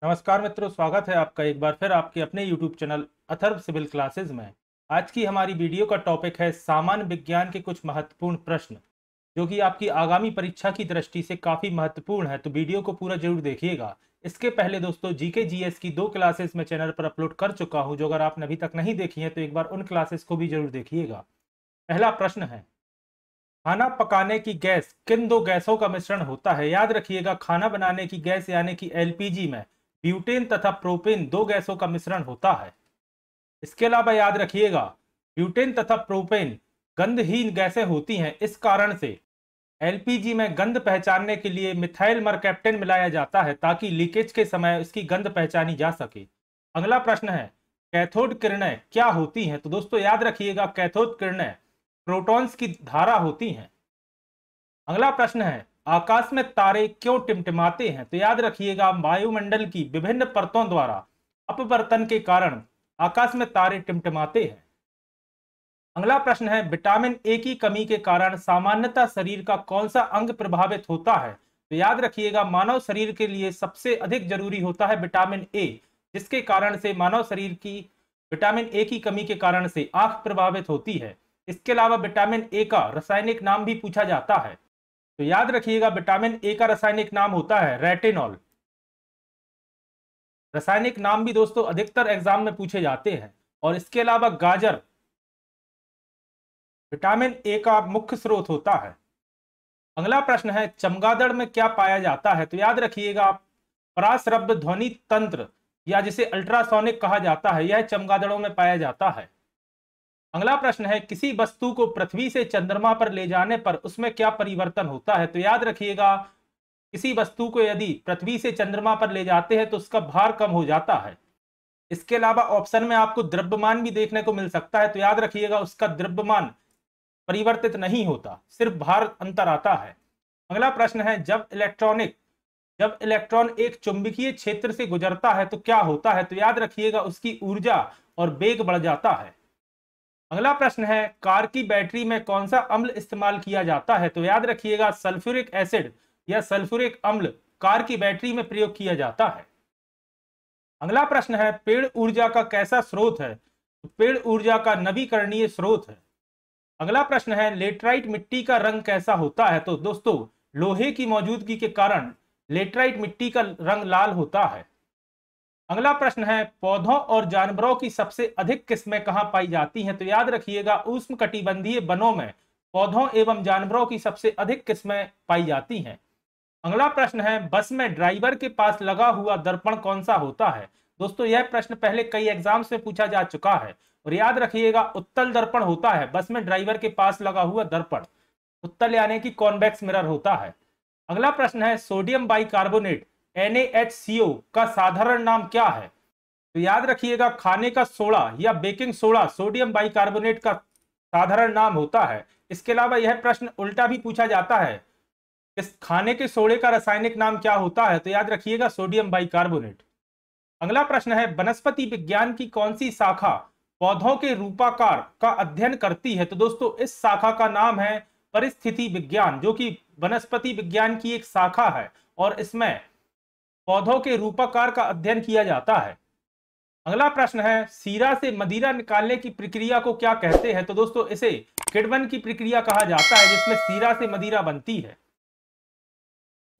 नमस्कार मित्रों, स्वागत है आपका एक बार फिर आपके अपने YouTube channel Atharva civil classes में। आज की हमारी वीडियो का टॉपिक है सामान्य विज्ञान के कुछ महत्वपूर्ण प्रश्न, जो कि आपकी आगामी परीक्षा की दृष्टि से काफ़ी महत्वपूर्ण है। तो वीडियो को पूरा जरूर देखिएगा। इसके पहले दोस्तों जीके जीएस की 2 क्लासेस मैं चैनल पर अपलोड कर चुका हूं, जो अगर आपने अभी तक नहीं देखी है तो एक बार उन क्लासेस को भी जरूर देखिएगा। पहला प्रश्न है, खाना पकाने की गैस किन दो गैसों का मिश्रण होता है? याद रखिएगा, खाना बनाने की गैस यानी कि एलपीजी में ब्यूटेन तथा प्रोपेन दो गैसों का मिश्रण होता है। इसके अलावा याद रखिएगा, ब्यूटेन तथा प्रोपेन गंधहीन गैसें होती हैं। इस कारण से एलपीजी में गंध पहचानने के लिए मिथाइल मरकैप्टेन मिलाया जाता है, ताकि लीकेज के समय उसकी गंध पहचानी जा सके। अगला प्रश्न है, कैथोड किरणें क्या होती हैं? तो दोस्तों याद रखिएगा, कैथोड किरणें प्रोटॉन्स की धारा होती हैं। अगला प्रश्न है, आकाश में तारे क्यों टिमटिमाते हैं? तो याद रखिएगा, वायुमंडल की विभिन्न परतों द्वारा अपवर्तन के कारण आकाश में तारे टिमटिमाते हैं। अगला प्रश्न है, विटामिन ए की कमी के कारण सामान्यतः शरीर का कौन सा अंग प्रभावित होता है? तो याद रखिएगा, मानव शरीर के लिए सबसे अधिक जरूरी होता है विटामिन ए, जिसके कारण से मानव शरीर की विटामिन ए की कमी के कारण से आंख प्रभावित होती है। इसके अलावा विटामिन ए का रासायनिक नाम भी पूछा जाता है। तो याद रखिएगा, विटामिन ए का रासायनिक नाम होता है रेटिनॉल। रासायनिक नाम भी दोस्तों अधिकतर एग्जाम में पूछे जाते हैं। और इसके अलावा गाजर विटामिन ए का मुख्य स्रोत होता है। अगला प्रश्न है, चमगादड़ में क्या पाया जाता है? तो याद रखिएगा, पराश्रव्य ध्वनि तंत्र या जिसे अल्ट्रासोनिक कहा जाता है, यह चमगादड़ों में पाया जाता है। अगला प्रश्न है, किसी वस्तु को पृथ्वी से चंद्रमा पर ले जाने पर उसमें क्या परिवर्तन होता है? तो याद रखिएगा, किसी वस्तु को यदि पृथ्वी से चंद्रमा पर ले जाते हैं तो उसका भार कम हो जाता है। इसके अलावा ऑप्शन में आपको द्रव्यमान भी देखने को मिल सकता है। तो याद रखिएगा, उसका द्रव्यमान परिवर्तित नहीं होता, सिर्फ भार अंतर आता है। अगला प्रश्न है, जब इलेक्ट्रॉन एक चुंबकीय क्षेत्र से गुजरता है तो क्या होता है? तो याद रखिएगा, उसकी ऊर्जा और वेग बढ़ जाता है। अगला प्रश्न है, कार की बैटरी में कौन सा अम्ल इस्तेमाल किया जाता है? तो याद रखिएगा, सल्फ्यूरिक एसिड या सल्फ्यूरिक अम्ल कार की बैटरी में प्रयोग किया जाता है। अगला प्रश्न है, पेड़ ऊर्जा का कैसा स्रोत है? तो पेड़ ऊर्जा का नवीकरणीय स्रोत है। अगला प्रश्न है, लेटराइट मिट्टी का रंग कैसा होता है? तो दोस्तों लोहे की मौजूदगी के कारण लेटराइट मिट्टी का रंग लाल होता है। अगला प्रश्न है, पौधों और जानवरों की सबसे अधिक किस्में कहां पाई जाती हैं? तो याद रखिएगा, उष्णकटिबंधीय वनों में पौधों एवं जानवरों की सबसे अधिक किस्में पाई जाती हैं। अगला प्रश्न है, बस में ड्राइवर के पास लगा हुआ दर्पण कौन सा होता है? दोस्तों यह प्रश्न पहले कई एग्जाम्स में पूछा जा चुका है। और याद रखिएगा, उत्तल दर्पण होता है बस में ड्राइवर के पास लगा हुआ दर्पण। उत्तल यानी कि कॉन्वेक्स मिरर होता है। अगला प्रश्न है, सोडियम बाइकार्बोनेट NaHCO का साधारण नाम क्या है? तो याद रखिएगा, खाने का सोडा या बेकिंग सोडा सोडियम बाइकार्बोनेट का साधारण नाम होता है। इसके अलावा यह प्रश्न उल्टा भी पूछा जाता है, इस खाने के सोडे का रासायनिक नाम क्या होता है? तो याद रखिएगा, सोडियम बाइकार्बोनेट। अगला प्रश्न है, वनस्पति विज्ञान की कौन सी शाखा पौधों के रूपाकार का अध्ययन करती है? तो दोस्तों इस शाखा का नाम है परिस्थिति विज्ञान, जो कि वनस्पति विज्ञान की एक शाखा है और इसमें पौधों के रूपाकार का अध्ययन किया जाता है। अगला प्रश्न है, सीरा से मदिरा निकालने की प्रक्रिया को क्या कहते हैं? तो दोस्तों इसे किण्वन की प्रक्रिया कहा जाता है, जिसमें सीरा से मदिरा बनती है।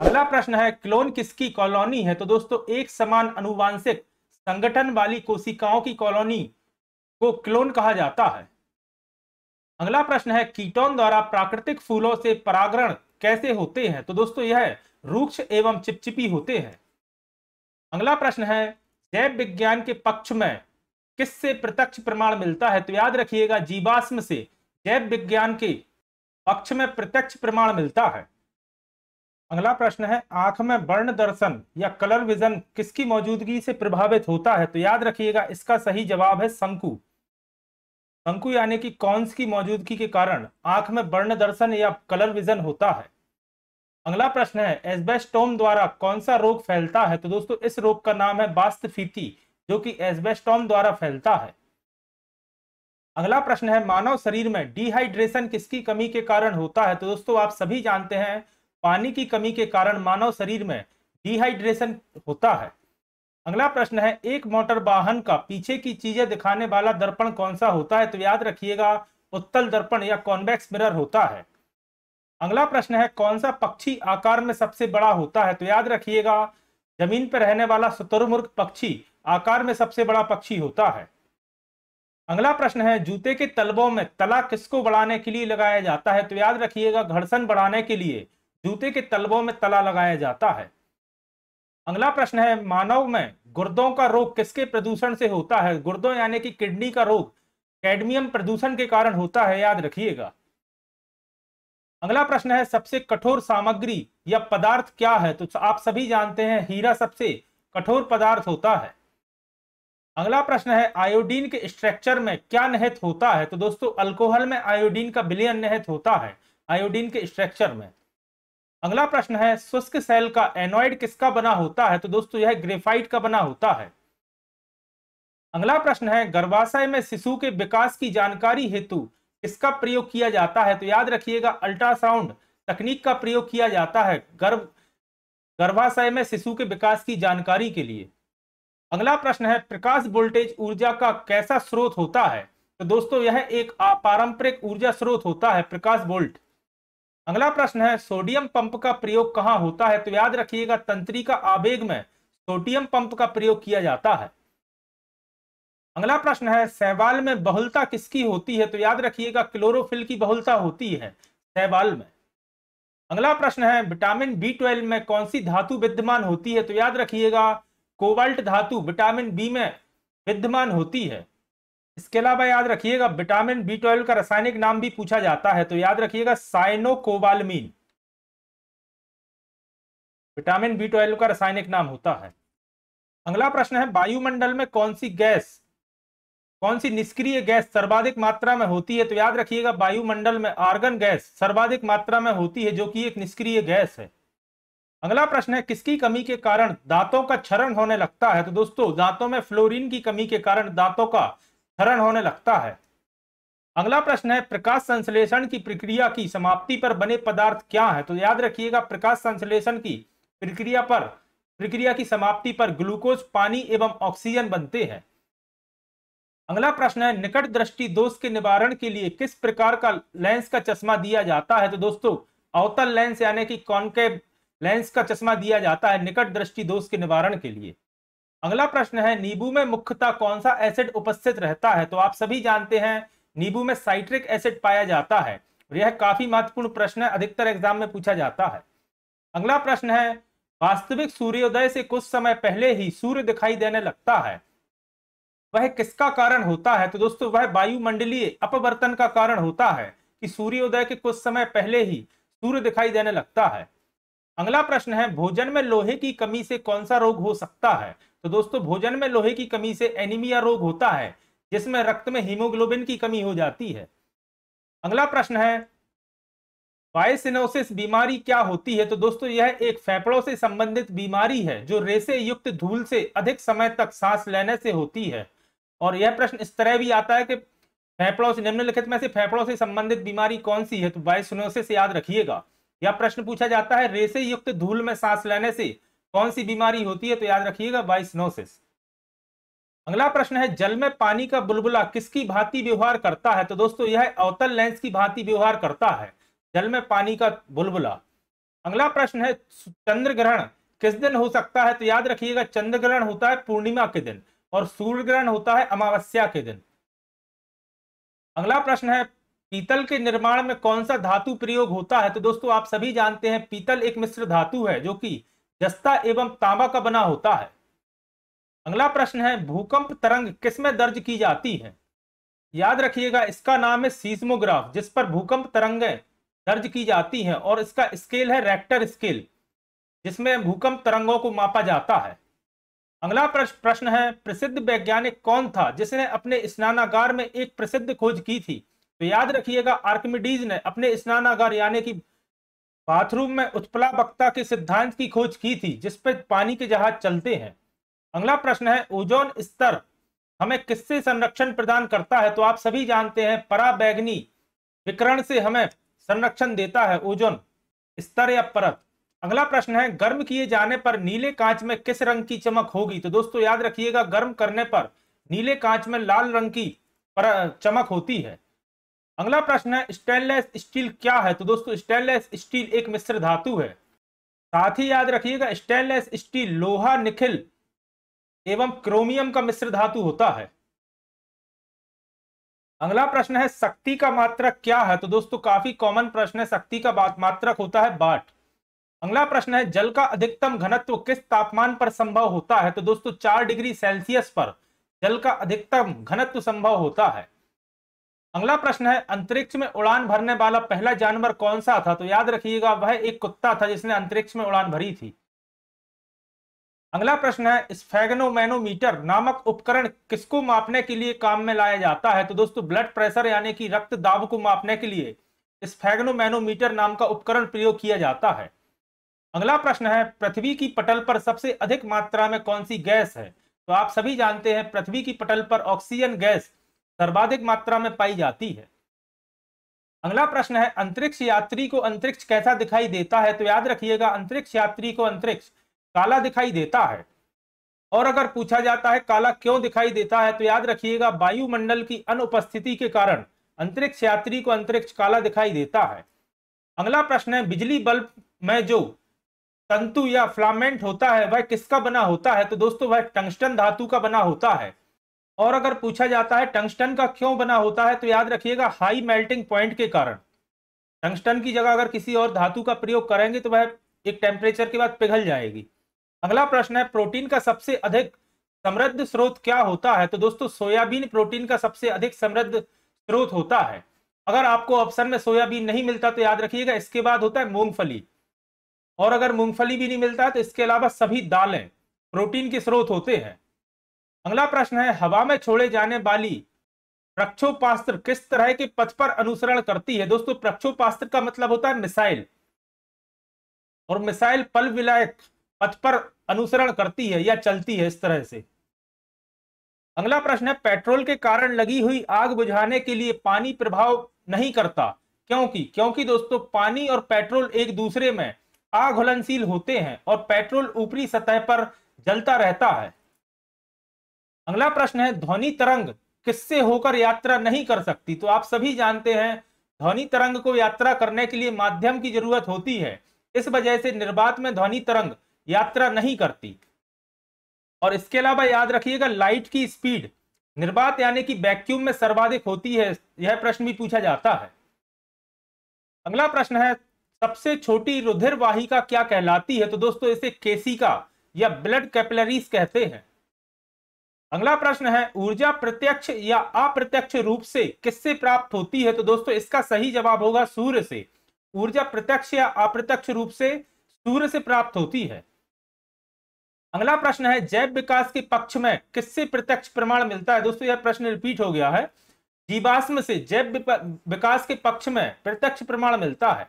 अगला प्रश्न है, क्लोन किसकी कॉलोनी है? तो दोस्तों एक समान अनुवांशिक संगठन वाली कोशिकाओं की कॉलोनी को क्लोन कहा जाता है। अगला प्रश्न है, कीटोन द्वारा प्राकृतिक फूलों से परागण कैसे होते हैं? तो दोस्तों यह रूक्ष एवं चिपचिपी होते हैं। अगला प्रश्न है, जैव विज्ञान के पक्ष में किससे प्रत्यक्ष प्रमाण मिलता है? तो याद रखिएगा, जीवाश्म से जैव विज्ञान के पक्ष में प्रत्यक्ष प्रमाण मिलता है। अगला प्रश्न है, आंख में वर्ण दर्शन या कलर विजन किसकी मौजूदगी से प्रभावित होता है? तो याद रखिएगा, इसका सही जवाब है शंकु। शंकु यानी कि कॉन्स की मौजूदगी के कारण आंख में वर्ण दर्शन या कलर विजन होता है। अगला प्रश्न है, एस्बेस्टोम द्वारा कौन सा रोग फैलता है? तो दोस्तों इस रोग का नाम है वास्तफीति, जो कि एस्बेस्टोम द्वारा फैलता है। अगला प्रश्न है, मानव शरीर में डिहाइड्रेशन किसकी कमी के कारण होता है? तो दोस्तों आप सभी जानते हैं, पानी की कमी के कारण मानव शरीर में डिहाइड्रेशन होता है। अगला प्रश्न है एक मोटर वाहन का पीछे की चीजें दिखाने वाला दर्पण कौन सा होता है? तो याद रखिएगा उत्तल दर्पण या कॉन्वेक्स मिरर होता है। अगला प्रश्न है कौन सा पक्षी आकार में सबसे बड़ा होता है? तो याद रखिएगा जमीन पर रहने वाला शुतुरमुर्ग पक्षी आकार में सबसे बड़ा पक्षी होता है। अगला प्रश्न है जूते के तलवों में तला किसको बढ़ाने के लिए लगाया जाता है? तो याद रखिएगा घर्षण बढ़ाने के लिए जूते के तलवों में तला लगाया जाता है। अगला प्रश्न है मानव में गुर्दों का रोग किसके प्रदूषण से होता है? गुर्दों यानी कि किडनी का रोग कैडमियम प्रदूषण के कारण होता है, याद रखिएगा। अगला प्रश्न है सबसे कठोर सामग्री या पदार्थ क्या है? तो आप सभी जानते हैं हीरा सबसे कठोर पदार्थ होता है। अगला प्रश्न है आयोडीन के स्ट्रक्चर में क्या निहित होता है? तो दोस्तों अल्कोहल में आयोडीन का विलयन निहित होता है आयोडीन के स्ट्रक्चर में। अगला प्रश्न है शुष्क सेल का एनोड किसका बना होता है? तो दोस्तों यह ग्रेफाइट का बना होता है। अगला प्रश्न है गर्भाशय में शिशु के विकास की जानकारी हेतु किसका प्रयोग किया जाता है? तो याद रखिएगा अल्ट्रासाउंड तकनीक का प्रयोग किया जाता है गर्भाशय में शिशु के विकास की जानकारी के लिए। अगला प्रश्न है प्रकाश वोल्टेज ऊर्जा का कैसा स्रोत होता है? तो दोस्तों यह एक अपारंपरिक ऊर्जा स्रोत होता है प्रकाश वोल्ट। अगला प्रश्न है सोडियम पंप का प्रयोग कहां होता है? तो याद रखिएगा तंत्रिका आवेग में सोडियम पंप का प्रयोग किया जाता है। अगला प्रश्न है शैवाल में बहुलता किसकी होती है? तो याद रखिएगा क्लोरोफिल की बहुलता होती है शैवाल में। अगला प्रश्न है विटामिन बी12 में कौन सी धातु विद्यमान होती है? तो याद रखिएगा कोबाल्ट धातु विटामिन बी में विद्यमान होती है। इसके अलावा याद रखिएगा विटामिन बी12 का रासायनिक नाम भी पूछा जाता है, तो याद रखिएगा साइनोकोबालमीन विटामिन बी12 का रासायनिक नाम होता है। अगला प्रश्न है वायुमंडल में कौन सी निष्क्रिय गैस सर्वाधिक मात्रा में होती है? तो याद रखिएगा वायुमंडल में आर्गन गैस सर्वाधिक मात्रा में होती है जो कि एक निष्क्रिय गैस है। अगला प्रश्न है किसकी कमी के कारण दांतों का क्षरण होने लगता है? तो दोस्तों दांतों में फ्लोरीन की कमी के कारण दांतों का क्षरण होने लगता है। अगला प्रश्न है प्रकाश संश्लेषण की प्रक्रिया की समाप्ति पर बने पदार्थ क्या है? तो याद रखिएगा प्रकाश संश्लेषण की प्रक्रिया की समाप्ति पर ग्लूकोज पानी एवं ऑक्सीजन बनते हैं। अगला प्रश्न है निकट दृष्टि दोष के निवारण के लिए किस प्रकार का लेंस का चश्मा दिया जाता है? तो दोस्तों अवतल लेंस यानी कि कॉनकेव लेंस का चश्मा दिया जाता है निकट दृष्टि दोष के निवारण के लिए। अगला प्रश्न है नींबू में मुख्यतः कौन सा एसिड उपस्थित रहता है? तो आप सभी जानते हैं नींबू में साइट्रिक एसिड पाया जाता है और यह काफी महत्वपूर्ण प्रश्न है, अधिकतर एग्जाम में पूछा जाता है। अगला प्रश्न है वास्तविक सूर्योदय से कुछ समय पहले ही सूर्य दिखाई देने लगता है, वह किसका कारण होता है? तो दोस्तों वह वायुमंडलीय अपवर्तन का कारण होता है कि सूर्योदय के कुछ समय पहले ही सूर्य दिखाई देने लगता है। अगला प्रश्न है भोजन में लोहे की कमी से कौन सा रोग हो सकता है? तो दोस्तों भोजन में लोहे की कमी से एनीमिया रोग होता है जिसमें रक्त में हीमोग्लोबिन की कमी हो जाती है। अगला प्रश्न है बायसिनोसिस बीमारी क्या होती है? तो दोस्तों यह एक फेफड़ों से संबंधित बीमारी है जो रेसे युक्त धूल से अधिक समय तक सांस लेने से होती है। और यह प्रश्न इस तरह भी आता है कि फेफड़ों से निम्नलिखित में से फेफड़ों से संबंधित बीमारी कौन सी है? तो बायसिनोसिस याद रखिएगा। यह प्रश्न पूछा जाता है रेसे युक्त धूल में सांस लेने से कौन सी बीमारी होती है? तो याद रखिएगा बायसिनोसिस। अगला प्रश्न है जल में पानी का बुलबुला किसकी भांति व्यवहार करता है? तो दोस्तों यह अवतल लेंस की भांति व्यवहार करता है जल में पानी का बुलबुला। अगला प्रश्न है चंद्र ग्रहण किस दिन हो सकता है? तो याद रखिएगा चंद्र ग्रहण होता है पूर्णिमा के दिन और सूर्य ग्रहण होता है अमावस्या के दिन। अगला प्रश्न है पीतल के निर्माण में कौन सा धातु प्रयोग होता है? तो दोस्तों आप सभी जानते हैं पीतल एक मिश्र धातु है जो कि जस्ता एवं तांबा का बना होता है। अगला प्रश्न है भूकंप तरंग किसमें दर्ज की जाती है? याद रखिएगा इसका नाम है सीस्मोग्राफ जिस पर भूकंप तरंगें दर्ज की जाती हैं और इसका स्केल है रेक्टर स्केल जिसमें भूकंप तरंगों को मापा जाता है। अगला प्रश्न है प्रसिद्ध वैज्ञानिक कौन था जिसने अपने स्नानागार में एक प्रसिद्ध खोज की थी? तो याद रखिएगा आर्किमिडीज ने अपने स्नानागार यानी कि बाथरूम में उत्प्लावकता के सिद्धांत की खोज की थी जिस पर पानी के जहाज चलते हैं। अगला प्रश्न है ओजोन स्तर हमें किससे संरक्षण प्रदान करता है? तो आप सभी जानते हैं पराबैंगनी विकिरण से हमें संरक्षण देता है ओजोन स्तर या परत। अगला प्रश्न है, गर्म किए जाने पर नीले कांच में किस रंग की चमक होगी? तो दोस्तों याद रखिएगा, गर्म करने पर नीले कांच में लाल रंग की चमक होती है। अगला प्रश्न है, स्टेनलेस स्टील क्या है? तो दोस्तों स्टेनलेस स्टील एक मिश्र धातु है। साथ ही याद रखिएगा, स्टेनलेस स्टील लोहा, निकेल एवं क्रोमियम का मिश्र धातु होता है। अगला प्रश्न है, शक्ति का मात्रक क्या है? तो दोस्तों काफी कॉमन प्रश्न है, शक्ति का मात्रक होता है वाट। अगला प्रश्न है, जल का अधिकतम घनत्व किस तापमान पर संभव होता है? तो दोस्तों 4 डिग्री सेल्सियस पर जल का अधिकतम घनत्व संभव होता है। अगला प्रश्न है, अंतरिक्ष में उड़ान भरने वाला पहला जानवर कौन सा था? तो याद रखिएगा, वह एक कुत्ता था जिसने अंतरिक्ष में उड़ान भरी थी। अगला प्रश्न है, स्फेगनोमैनोमीटर नामक उपकरण किसको मापने के लिए काम में लाया जाता है? तो दोस्तों ब्लड प्रेशर यानी कि रक्त दाब को मापने के लिए स्फेगनोमैनोमीटर नाम का उपकरण प्रयोग किया जाता है। अगला प्रश्न है, पृथ्वी की पटल पर सबसे अधिक मात्रा में कौन सी गैस है? तो आप सभी जानते हैं, पृथ्वी की पटल पर ऑक्सीजन गैस सर्वाधिक मात्रा में पाई जाती है। अगला प्रश्न है, अंतरिक्ष यात्री को अंतरिक्ष कैसा दिखाई देता है? तो याद रखिएगा, अंतरिक्ष यात्री को अंतरिक्ष काला दिखाई देता है। और अगर पूछा जाता है काला क्यों दिखाई देता है, तो याद रखिएगा, वायुमंडल की अनुपस्थिति के कारण अंतरिक्ष यात्री को अंतरिक्ष काला दिखाई देता है। अगला प्रश्न है, बिजली बल्ब में जो तंतु या फिलामेंट होता है वह किसका बना होता है? तो दोस्तों वह टंगस्टन धातु का बना होता है। और अगर पूछा जाता है टंगस्टन का क्यों बना होता है, तो याद रखिएगा, हाई मेल्टिंग पॉइंट के कारण। टंगस्टन की जगह अगर किसी और धातु का प्रयोग करेंगे तो वह एक टेम्परेचर के बाद पिघल जाएगी। अगला प्रश्न है, प्रोटीन का सबसे अधिक समृद्ध स्रोत क्या होता है? तो दोस्तों सोयाबीन प्रोटीन का सबसे अधिक समृद्ध स्रोत होता है। अगर आपको ऑप्शन में सोयाबीन नहीं मिलता तो याद रखिएगा, इसके बाद होता है मूंगफली। और अगर मूंगफली भी नहीं मिलता है तो इसके अलावा सभी दालें प्रोटीन के स्रोत होते हैं। अगला प्रश्न है, हवा में छोड़े जाने वाली प्रक्षोपास्त्र किस तरह के पथ पर अनुसरण करती है? दोस्तों प्रक्षोपास्त्र का मतलब होता है मिसाइल, और मिसाइल पल विलायक पथ पर अनुसरण करती है या चलती है इस तरह से। अगला प्रश्न है, पेट्रोल के कारण लगी हुई आग बुझाने के लिए पानी प्रभाव नहीं करता, क्योंकि दोस्तों पानी और पेट्रोल एक दूसरे में अघुलनशील होते हैं और पेट्रोल ऊपरी सतह पर जलता रहता है। अगला प्रश्न है, ध्वनि तरंग किससे होकर यात्रा नहीं कर सकती? तो आप सभी जानते हैं, ध्वनि तरंग को यात्रा करने के लिए माध्यम की जरूरत होती है, इस वजह से निर्वात में ध्वनि तरंग यात्रा नहीं करती। और इसके अलावा याद रखिएगा, लाइट की स्पीड निर्वात यानी कि वैक्यूम में सर्वाधिक होती है, यह प्रश्न भी पूछा जाता है। अगला प्रश्न है, सबसे छोटी रुधिर वाहिका क्या कहलाती है? तो दोस्तों इसे केशिका या ब्लड कैपिलरीज कहते हैं। अगला प्रश्न है, ऊर्जा प्रत्यक्ष या अप्रत्यक्ष रूप से किससे प्राप्त होती है? तो दोस्तों इसका सही जवाब होगा सूर्य से। ऊर्जा प्रत्यक्ष या अप्रत्यक्ष रूप से सूर्य से प्राप्त होती है। अगला प्रश्न है, जैव विकास के पक्ष में किससे प्रत्यक्ष प्रमाण मिलता है? दोस्तों यह प्रश्न रिपीट हो गया है, जीवाश्म से जैव विकास के पक्ष में प्रत्यक्ष प्रमाण मिलता है।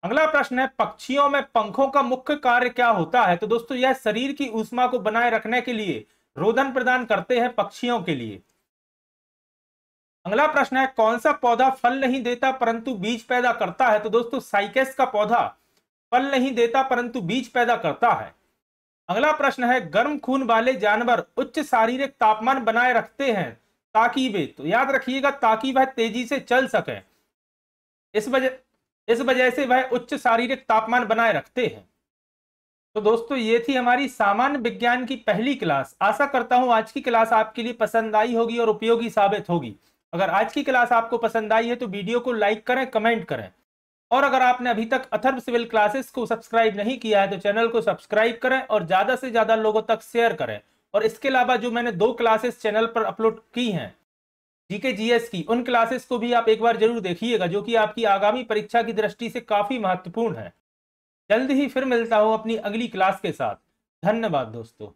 अगला प्रश्न है, पक्षियों में पंखों का मुख्य कार्य क्या होता है? तो दोस्तों यह शरीर की ऊष्मा को बनाए रखने के लिए रोदन प्रदान करते हैं पक्षियों के लिए। अगला प्रश्न है, कौन सा पौधा फल नहीं देता परंतु बीज पैदा करता है? तो दोस्तों साइकेस का पौधा फल नहीं देता परंतु बीज पैदा करता है। अगला प्रश्न है, गर्म खून वाले जानवर उच्च शारीरिक तापमान बनाए रखते हैं ताकि वे, तो याद रखिएगा, ताकि वह तेजी से चल सके, इस वजह से वह उच्च शारीरिक तापमान बनाए रखते हैं। तो दोस्तों ये थी हमारी सामान्य विज्ञान की पहली क्लास। आशा करता हूं आज की क्लास आपके लिए पसंद आई होगी और उपयोगी साबित होगी। अगर आज की क्लास आपको पसंद आई है तो वीडियो को लाइक करें, कमेंट करें, और अगर आपने अभी तक अथर्व सिविल क्लासेस को सब्सक्राइब नहीं किया है तो चैनल को सब्सक्राइब करें और ज्यादा से ज्यादा लोगों तक शेयर करें। और इसके अलावा जो मैंने 2 क्लासेस चैनल पर अपलोड की हैं जीके जीएस की, उन क्लासेस को भी आप एक बार जरूर देखिएगा, जो कि आपकी आगामी परीक्षा की दृष्टि से काफी महत्वपूर्ण है। जल्द ही फिर मिलता हूं अपनी अगली क्लास के साथ। धन्यवाद दोस्तों।